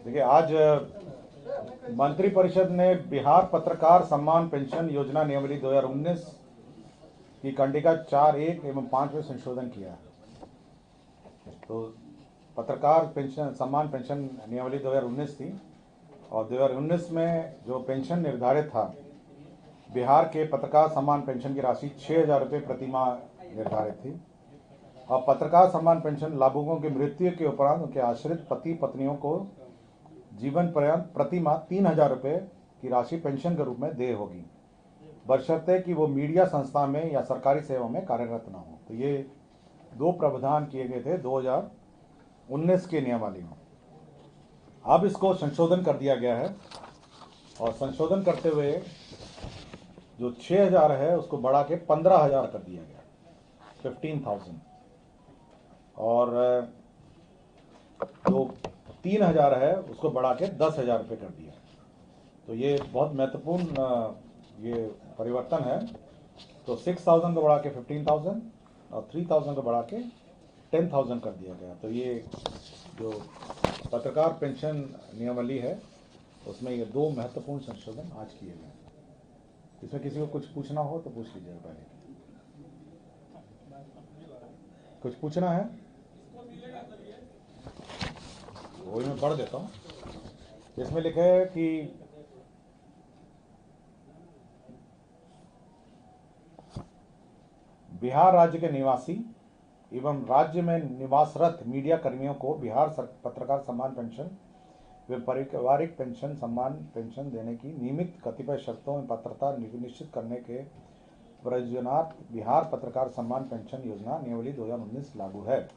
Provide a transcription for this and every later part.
देखिए, आज मंत्रिपरिषद ने बिहार पत्रकार सम्मान पेंशन योजना नियमावली 2019 की कंडिका 4(1) एवं 5 में संशोधन किया है। तो पत्रकार पेंशन सम्मान पेंशन नियमावली 2019 थी और 2019 में जो पेंशन निर्धारित था, बिहार के पत्रकार सम्मान पेंशन की राशि 6,000 रुपये प्रति माह निर्धारित थी और पत्रकार सम्मान पेंशन लाभुकों की मृत्यु के उपरांत उनके आश्रित पति पत्नियों को जीवन पर्यंत प्रति माह 3,000 रुपये की राशि पेंशन के रूप में देय होगी, बशर्ते कि वो मीडिया संस्था में या सरकारी सेवा में कार्यरत न हो। तो ये दो प्रावधान किए गए थे 2019 के नियमावली में। अब इसको संशोधन कर दिया गया है और संशोधन करते हुए जो 6,000 है उसको बढ़ा के 15,000 कर दिया गया, 15,000, और जो 3,000 है उसको बढ़ा के 10,000 रुपये कर दिया। तो ये बहुत महत्वपूर्ण ये परिवर्तन है। तो 6,000 को बढ़ा के 15,000 और 3,000 को बढ़ा के 10,000 कर दिया गया। तो ये जो पत्रकार पेंशन नियमावली है उसमें ये दो महत्वपूर्ण संशोधन आज किए गए। इसमें किसी को कुछ पूछना हो तो पूछ लीजिएगा। पहले कुछ पूछना है? वही मैं पढ़ देता हूँ। इसमें लिखा है कि बिहार राज्य के निवासी एवं राज्य में निवासरत मीडिया कर्मियों को बिहार पत्रकार सम्मान पेंशन व पारिवारिक पेंशन सम्मान पेंशन देने की नियमित कतिपय शर्तों में पात्रता निश्चित करने के प्रयोजनार्थ बिहार पत्रकार सम्मान पेंशन योजना नियमावली 2019 लागू है।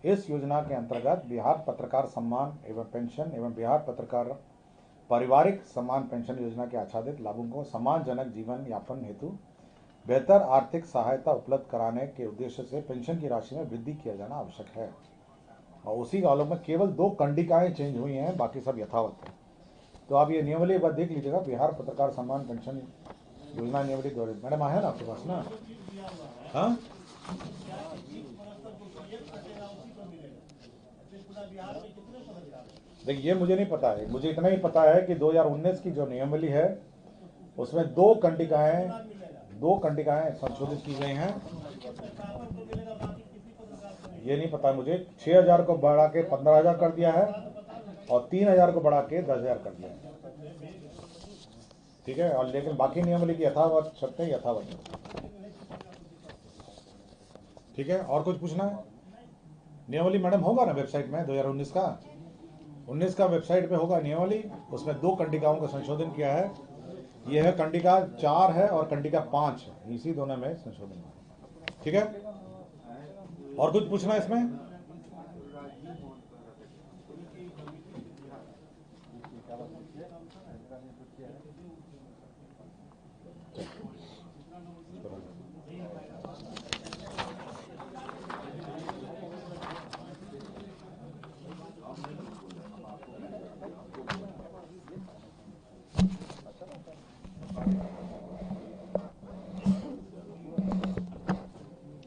इस योजना के अंतर्गत बिहार पत्रकार सम्मान एवं पेंशन एवं बिहार पत्रकार पारिवारिक सम्मान पेंशन योजना के आच्छादित लाभुकों को सम्मानजनक जीवन यापन हेतु बेहतर आर्थिक सहायता उपलब्ध कराने के उद्देश्य से पेंशन की राशि में वृद्धि किया जाना आवश्यक है। और उसी कालों में केवल 2 कंडिकाएं चेंज हुई हैं, बाकी सब यथावत है। तो आप ये नियमावली एक बार देख लीजिएगा, बिहार पत्रकार सम्मान पेंशन योजना नियमावली 2019। मैडम आया ना आपके पास ना? हाँ, देखिए, ये मुझे नहीं पता है, मुझे इतना ही पता है कि 2019 की जो नियमावली है उसमें 2 कंडिकाएं संशोधित की गई हैं। ये नहीं पता मुझे। 6,000 को बढ़ा के 15,000 कर दिया है और 3,000 को बढ़ा के 10,000 कर दिया है। ठीक है, और लेकिन बाकी नियमावली की यथावत शर्तें यथावत है। ठीक है, और कुछ पूछना है? नियमावली मैडम होगा ना वेबसाइट में 2019 का? 19 का वेबसाइट पे होगा नियमावली। उसमें 2 कंडिकाओं का संशोधन किया है। यह है कंडिका 4 है और कंडिका 5 है, इसी दोनों में संशोधन है। ठीक है, और कुछ पूछना है इसमें?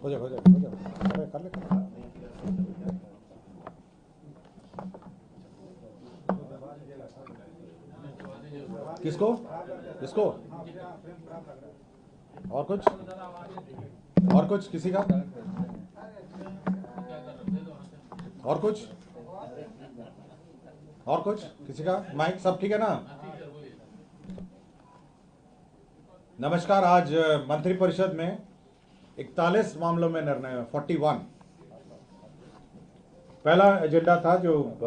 हो जाए कर ले। किसको और कुछ किसी का और कुछ किसी का? माइक सब ठीक है ना? नमस्कार। आज मंत्रिपरिषद में 41 मामलों में निर्णय, 41। पहला एजेंडा था जो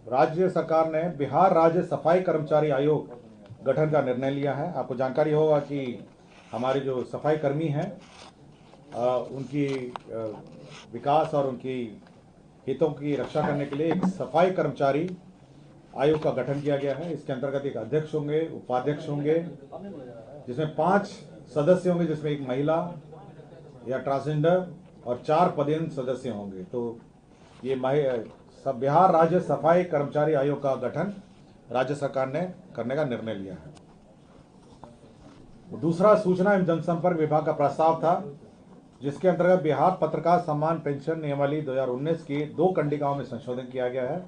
राज्य सरकार ने बिहार राज्य सफाई कर्मचारी आयोग गठन का निर्णय लिया है। आपको जानकारी होगा कि हमारे जो सफाई कर्मी हैं उनकी विकास और उनकी हितों की रक्षा करने के लिए एक सफाई कर्मचारी आयोग का गठन किया गया है। इसके अंतर्गत एक अध्यक्ष होंगे, उपाध्यक्ष होंगे, जिसमें 5 सदस्य होंगे, जिसमें एक महिला या ट्रांसजेंडर और 4 पदेन सदस्य होंगे। तो ये सब बिहार राज्य सफाई कर्मचारी आयोग का गठन राज्य सरकार ने करने का निर्णय लिया है। दूसरा सूचना एवं जनसंपर्क विभाग का प्रस्ताव था, जिसके अंतर्गत बिहार पत्रकार सम्मान पेंशन नियमावली 2019 की 2 कंडिकाओं में संशोधन किया गया है।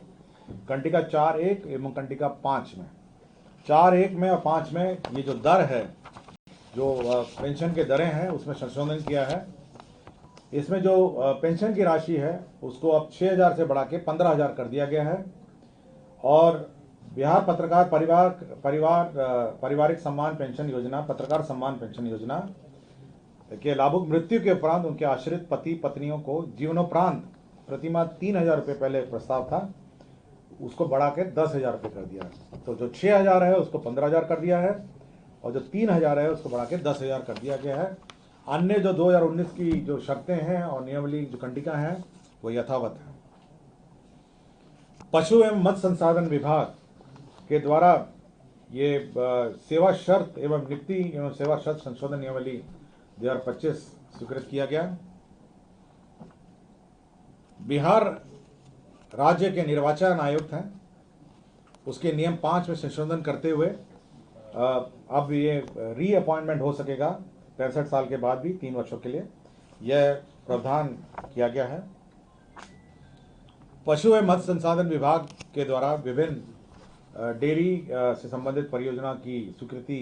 कंडिका 4.1 एवं कंडिका 5 में। 4.1 में और 5 में ये जो दर है, जो पेंशन के दरें हैं, उसमें संशोधन किया है। इसमें जो पेंशन की राशि है उसको अब 6,000 से बढ़ा के 15,000 कर दिया गया है। और बिहार पत्रकार पारिवारिक सम्मान पेंशन योजना, पत्रकार सम्मान पेंशन योजना के लाभुक मृत्यु के उपरांत उनके आश्रित पति पत्नियों को जीवनोपरांत प्रतिमाह 3,000 रुपये पहले प्रस्ताव था, उसको बढ़ा के 10,000 रुपये कर दिया है। तो जो 6,000 है उसको 15,000 कर दिया है और जो 3,000 है उसको बढ़ा के 10,000 कर दिया गया है। अन्य जो 2019 की जो शर्तें हैं और नियमावली जो कंडिका हैं वो यथावत है। पशु एवं मत्स्य संसाधन विभाग के द्वारा ये सेवा शर्त एवं नियुक्ति एवं सेवा शर्त संशोधन नियमावली 2025 स्वीकृत किया गया। बिहार राज्य के निर्वाचन आयुक्त हैं, उसके नियम 5 में संशोधन करते हुए अब ये रीअपॉइंटमेंट हो सकेगा 65 साल के बाद भी 3 वर्षों के लिए, यह प्रावधान किया गया है। पशु एवं मत्स्य संसाधन विभाग के द्वारा विभिन्न डेयरी से संबंधित परियोजना की स्वीकृति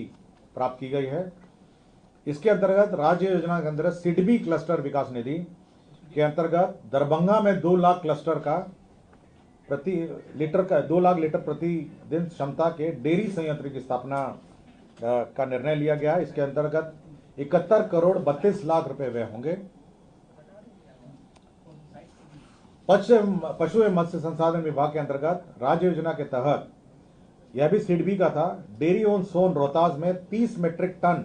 प्राप्त की गई है। इसके अंतर्गत राज्य योजना के अंतर्गत सिडबी क्लस्टर विकास निधि के अंतर्गत दरभंगा में 2 लाख क्लस्टर का 2 लाख लीटर प्रतिदिन क्षमता के डेयरी संयंत्र की स्थापना का निर्णय लिया गया। इसके अंतर्गत 71 करोड़ 32 लाख रुपए व्यय होंगे। पशु एवं मत्स्य संसाधन विभाग के अंतर्गत राज्य योजना के तहत यह भी सिडबी का था। डेयरी ऑन सोन रोहतास में 30 मीट्रिक टन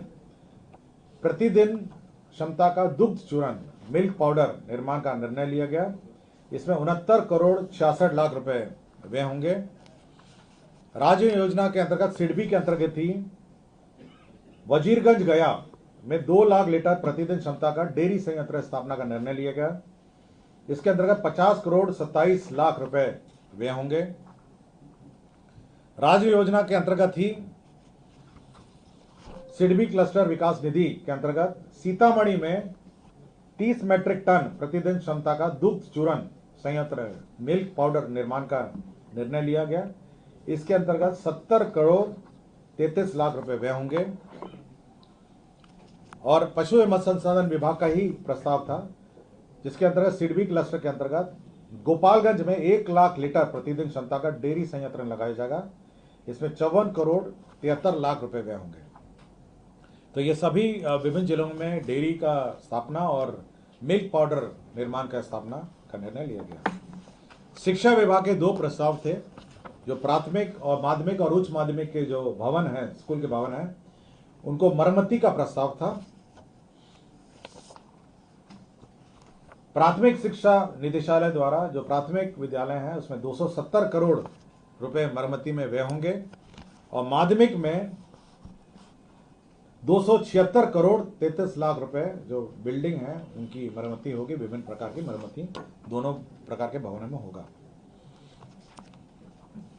प्रतिदिन क्षमता का दुग्ध चूर्ण मिल्क पाउडर निर्माण का निर्णय लिया गया। इसमें 69 करोड़ 66 लाख रुपए व्यय होंगे। राज्य योजना के अंतर्गत सिडबी के अंतर्गत ही वजीरगंज गया में 2 लाख लीटर प्रतिदिन क्षमता का डेयरी संयंत्र स्थापना का निर्णय लिया गया। इसके अंतर्गत 50 करोड़ 27 लाख रुपए व्यय होंगे। राज्य योजना के अंतर्गत ही सिडबी क्लस्टर विकास निधि के अंतर्गत सीतामढ़ी में 30 मीट्रिक टन प्रतिदिन क्षमता का दुग्ध चूर्ण संयंत्र मिल्क पाउडर निर्माण का निर्णय लिया गया। इसके अंतर्गत 70 करोड़ 33 लाख रुपए व्यय होंगे। और पशु एवं मत्स्य संसाधन विभाग का ही प्रस्ताव था, जिसके अंतर्गत सिडबी क्लस्टर के अंतर्गत गोपालगंज में 1 लाख लीटर प्रतिदिन क्षमता का डेयरी संयंत्र लगाया जाएगा। इसमें 54 करोड़ 73 लाख रुपए व्यय होंगे। तो ये सभी विभिन्न जिलों में डेयरी का स्थापना और मिल्क पाउडर निर्माण का स्थापना का निर्णय लिया गया। शिक्षा विभाग के 2 प्रस्ताव थे, जो प्राथमिक और माध्यमिक और उच्च माध्यमिक के जो भवन हैं, स्कूल के भवन हैं, उनको मरम्मती का प्रस्ताव था। प्राथमिक शिक्षा निदेशालय द्वारा जो प्राथमिक विद्यालय हैं उसमें 270 करोड़ रुपए मरम्मती में व्यय होंगे और माध्यमिक में 276 करोड़ 33 लाख रुपए जो बिल्डिंग है उनकी मरम्मती होगी। विभिन्न प्रकार की मरम्मती दोनों प्रकार के भवनों में होगा।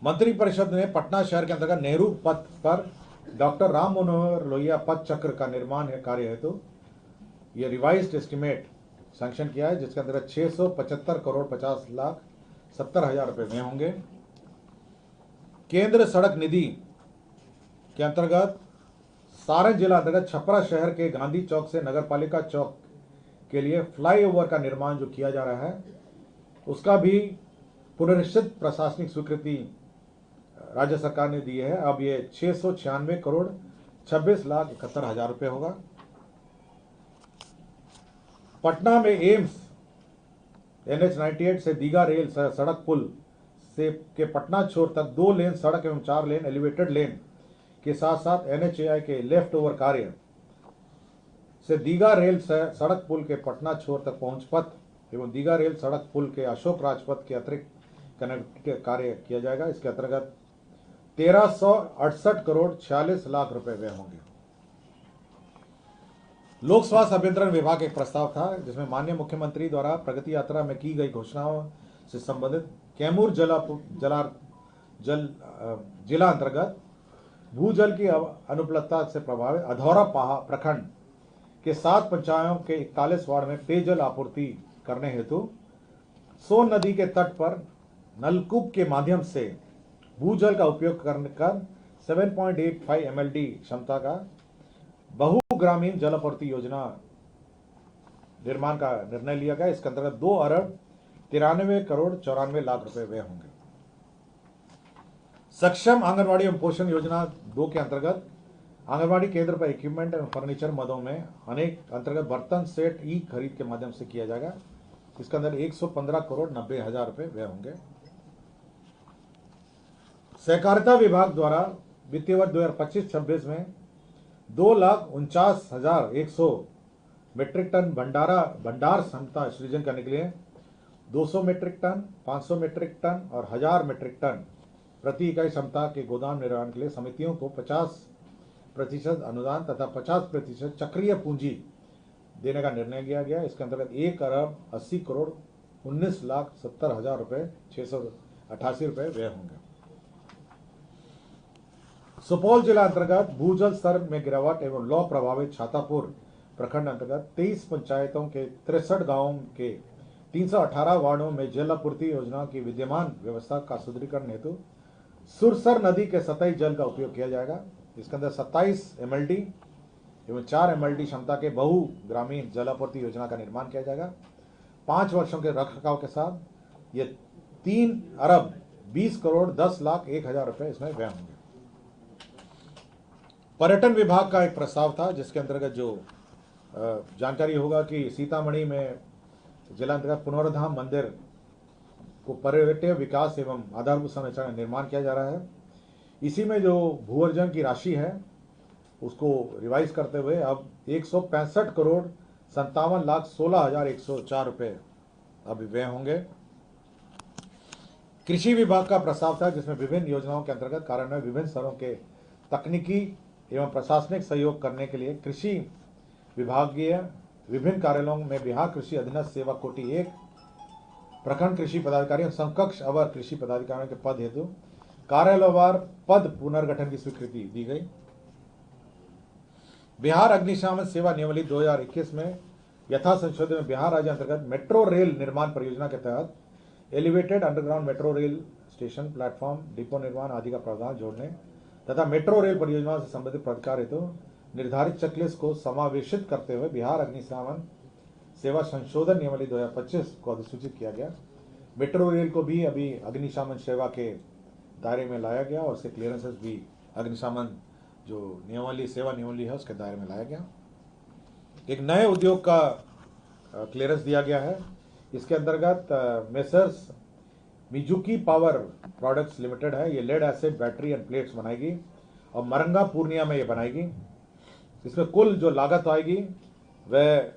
मंत्रिपरिषद ने पटना शहर के अंतर्गत नेहरू पथ पर डॉक्टर राम मनोहर लोहिया पथ चक्र का निर्माण कार्य हेतु ये रिवाइज्ड एस्टिमेट सैंक्शन किया है, जिसके अंतर्गत 675 करोड़ 50 लाख 70 हजार रुपए में होंगे। केंद्र सड़क निधि के अंतर्गत सारण जिला अंतर्गत छपरा शहर के गांधी चौक से नगरपालिका चौक के लिए फ्लाईओवर का निर्माण जो किया जा रहा है, उसका भी पुनरीक्षित प्रशासनिक स्वीकृति राज्य सरकार ने दी है। अब ये 696 करोड़ 26 लाख 71 हजार रुपए होगा। पटना में एम्स NH 98 से दीघा रेल सड़क पुल से के पटना छोर तक 2 लेन सड़क एवं 4 लेन एलिवेटेड लेन के साथ साथ NHAI के लेफ्ट ओवर कार्य से दीघा रेल सड़क पुल के पटना छोर तक पहुंच पथ एवं दीघा रेल सड़क पुल के अशोक राजपथ के अतिरिक्त कनेक्ट कार्य किया जाएगा। इसके अंतर्गत 1368 करोड़ 46 लाख रुपए व्यय होंगे। लोक स्वास्थ्य अभियंत्रण विभाग एक प्रस्ताव था, जिसमें माननीय मुख्यमंत्री द्वारा प्रगति यात्रा में की गई घोषणाओं से संबंधित कैमूर जिला अंतर्गत भूजल की अनुपलब्धता से प्रभावित अधौरा प्रखंड के 7 पंचायतों के 41 वार्ड में पेयजल आपूर्ति करने हेतु सोन नदी के तट पर नलकूप के माध्यम से भूजल का उपयोग करने कर 7.85 MLD क्षमता का बहुग्रामीण जल आपूर्ति योजना निर्माण का निर्णय लिया गया। इसके अंतर्गत 2,93,94,94 रुपए व्यय होंगे। सक्षम आंगनवाड़ी एवं पोषण योजना 2 के अंतर्गत आंगनवाड़ी केंद्र पर इक्विपमेंट एवं फर्नीचर मदों में अनेक अंतर्गत बर्तन सेट ई खरीद के माध्यम से किया जाएगा। इसके अंदर 115,90,00,000 रुपए व्यय होंगे। सहकारिता विभाग द्वारा वित्तीय वर्ष 2025-26 में 2,49,100 मीट्रिक टन भंडार क्षमता सृजन करने के लिए 200 मीट्रिक टन, 500 मीट्रिक टन और 1000 मीट्रिक टन प्रति इकाई क्षमता के गोदाम निर्माण के लिए समितियों को 50% अनुदान तथा 50% चक्रीय पूंजी देने का निर्णय लिया गया। इसके अंतर्गत 1,80,19,70,000 रुपए 688 रुपए व्यय होंगे। सुपौल जिला अंतर्गत भूजल स्तर में गिरावट एवं लौ प्रभावित छातापुर प्रखंड अंतर्गत 23 पंचायतों के 63 गांवों के 318 वार्डों में जल आपूर्ति योजना की विद्यमान व्यवस्था का सुदृढ़ीकरण हेतु सुरसर नदी के सतही जल का उपयोग किया जाएगा। इसके अंदर 27 MLD एवं 4 MLD क्षमता के बहु ग्रामीण जल आपूर्ति योजना का निर्माण किया जाएगा। 5 वर्षों के रखरखाव के साथ ये 3,20,10,01,000 रुपए इसमें व्यय होंगे। पर्यटन विभाग का एक प्रस्ताव था जिसके अंतर्गत जो जानकारी होगा कि सीतामढ़ी में जिला अंतर्गत पुनर्धाम मंदिर को पर्यटन विकास एवं आधारभूत संरचना का निर्माण किया जा रहा है। इसी में जो भू अर्जन की राशि है उसको रिवाइज करते हुए अब 165,57,16,104 रुपए अब व्यय होंगे। कृषि विभाग का प्रस्ताव था जिसमें विभिन्न योजनाओं के अंतर्गत कार्यान्वयन विभिन्न स्तरों के तकनीकी एवं प्रशासनिक सहयोग करने के लिए कृषि विभागीय विभिन्न कार्यालयों में बिहार कृषि अधीनस्थ सेवा कोटि 1 प्रखंड कृषि पदाधिकारी और समकक्ष अवर कृषि पदाधिकारियों के पद हेतु कार्यालयवार पद पुनर्गठन की स्वीकृति दी गई। बिहार अग्निशमन सेवा नियमावली 2021 में यथा संशोधन में बिहार राज्य अंतर्गत मेट्रो रेल निर्माण परियोजना के तहत elevated underground metro rail station platform depot निर्माण आदि का प्रावधान जोड़ने तथा मेट्रो रेल परियोजना से संबंधित प्राधिकार हेतु निर्धारित चेकलिस्ट को समावेशित करते हुए बिहार अग्निशमन सेवा संशोधन नियमावली 2025 को अधिसूचित किया गया। मेट्रो रेल को भी अभी अग्निशमन सेवा के दायरे में लाया गया और उसके क्लियरेंसेस भी अग्निशमन जो नियमावली सेवा नियमावली है उसके दायरे में लाया गया। एक नए उद्योग का क्लियरेंस दिया गया है। इसके अंतर्गत messrs Mizuki power products limited है, ये lead acid battery and plates बनाएगी और मरंगा पूर्णिया में ये बनाएगी। इसमें कुल जो लागत आएगी वह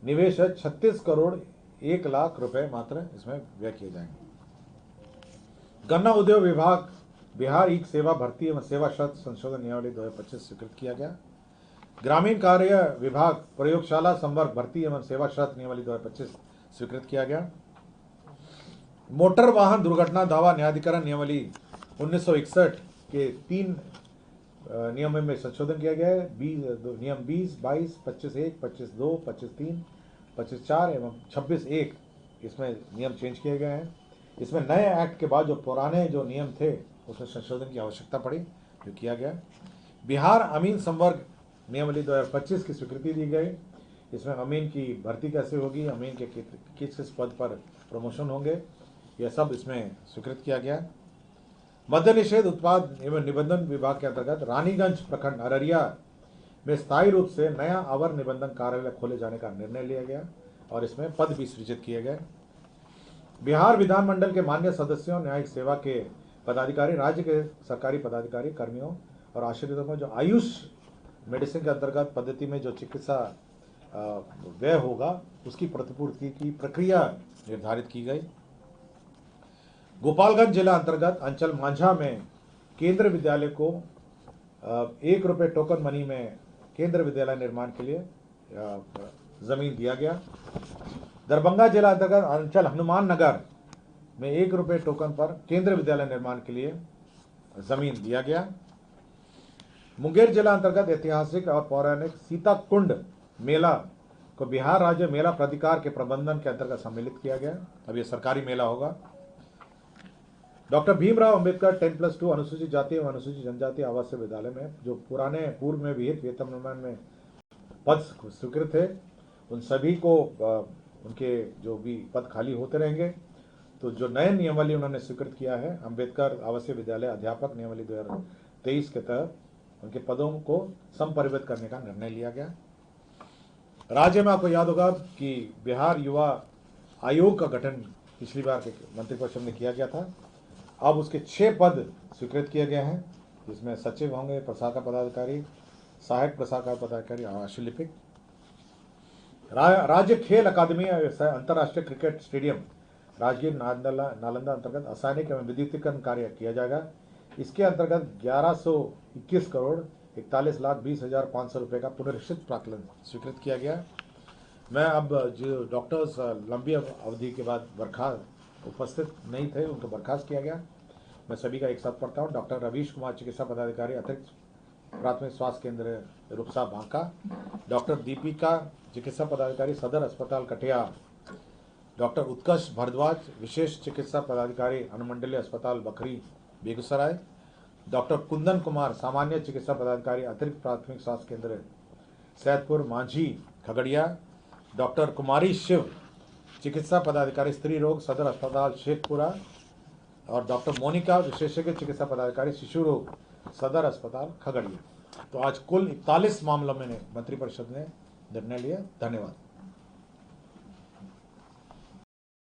निवेश है 36,01,00,000 रुपए मात्र इसमें व्यय किए जाएंगे। गन्ना उद्योग विभाग बिहार ईक सेवा भर्ती एवं सेवा शर्त संशोधन नियमावली 2025 स्वीकृत किया गया। ग्रामीण कार्य विभाग प्रयोगशाला संवर्ग भर्ती एवं सेवा शर्त नियमावली 2025 स्वीकृत किया गया। मोटर वाहन दुर्घटना दावा न्यायाधिकरण नियमावली 1961 के 3 नियमों में संशोधन किया गया है। नियम 20, 22, 25(1), 25(2), 25(3), 25(4) एवं 26(1) इसमें नियम चेंज किए गए हैं। इसमें नए एक्ट के बाद जो पुराने जो नियम थे उसमें संशोधन की आवश्यकता पड़ी जो किया गया। बिहार अमीन संवर्ग नियमावली 2025 की स्वीकृति दी गई। इसमें अमीन की भर्ती कैसे होगी, अमीन के किस किस पद पर प्रमोशन होंगे, यह सब इसमें स्वीकृत किया गया। मद्य निषेध उत्पाद एवं निबंधन विभाग के अंतर्गत रानीगंज प्रखंड अररिया में स्थायी रूप से नया अवर निबंधन कार्यालय खोले जाने का निर्णय लिया गया और इसमें पद भी सृजित किए गए। बिहार विधानमंडल के मान्य सदस्यों, न्यायिक सेवा के पदाधिकारी, राज्य के सरकारी पदाधिकारी, कर्मियों और आश्रितों को जो आयुष मेडिसिन के अंतर्गत पद्धति में जो चिकित्सा व्यय होगा उसकी प्रतिपूर्ति की प्रक्रिया निर्धारित की गई। गोपालगंज जिला अंतर्गत अंचल मांझा में केंद्र विद्यालय को 1 रुपये टोकन मनी में केंद्र विद्यालय निर्माण के लिए जमीन दिया गया। दरभंगा जिला अंतर्गत अंचल हनुमान नगर में 1 रुपये टोकन पर केंद्र विद्यालय निर्माण के लिए जमीन दिया गया। मुंगेर जिला अंतर्गत ऐतिहासिक और पौराणिक सीताकुंड मेला को बिहार राज्य मेला प्राधिकार के प्रबंधन के अंतर्गत सम्मिलित किया गया। अब यह सरकारी मेला होगा। डॉक्टर भीमराव अंबेडकर 10+2 अनुसूचित जाति एवं अनुसूचित जनजाति आवासीय विद्यालय में जो पुराने पूर्व में विहित वेतनमान में पद स्वीकृत थे उन सभी को उनके जो भी पद खाली होते रहेंगे। तो जो नए नियमावली उन्होंने स्वीकृत किया है अम्बेडकर आवासीय विद्यालय अध्यापक नियमावली 2023 के तहत उनके पदों को संपरिवर्तित करने का निर्णय लिया गया। राज्य में आपको याद होगा कि बिहार युवा आयोग का गठन पिछली बार के मंत्रिपरिषद में किया गया था। अब उसके 6 पद स्वीकृत किए गए हैं, जिसमें सचिव होंगे, प्रशाखा पदाधिकारी, सहायक प्रशाखा पदाधिकारी और आशुलिपिक। राज्य खेल अकादमी अंतर्राष्ट्रीय क्रिकेट स्टेडियम राजगीर नालंदा अंतर्गत असैनिक एवं विद्युतीकरण कार्य किया जाएगा। इसके अंतर्गत 1121 करोड़ 41,20,500 रुपये का पुनरीक्षित प्राक्कलन स्वीकृत किया गया। मैं अब जो डॉक्टर्स लंबी अवधि के बाद उपस्थित नहीं थे उनको बर्खास्त किया गया। मैं सभी का एक साथ पढ़ता हूँ। डॉक्टर रवीश कुमार चिकित्सा पदाधिकारी अतिरिक्त प्राथमिक स्वास्थ्य केंद्र रुपसा बांका, डॉक्टर दीपिका चिकित्सा पदाधिकारी सदर अस्पताल कटिहार, डॉक्टर उत्कर्ष भारद्वाज विशेष चिकित्सा पदाधिकारी अनुमंडलीय अस्पताल बखरी बेगूसराय, डॉक्टर कुंदन कुमार सामान्य चिकित्सा पदाधिकारी अतिरिक्त प्राथमिक स्वास्थ्य केंद्र सैदपुर मांझी खगड़िया, डॉक्टर कुमारी शिव चिकित्सा पदाधिकारी स्त्री रोग सदर अस्पताल शेखपुरा और डॉक्टर मोनिका विशेषज्ञ चिकित्सा पदाधिकारी शिशु रोग सदर अस्पताल खगड़िया। तो आज कुल 41 मामलों में मंत्रिपरिषद ने निर्णय लिया। धन्यवाद।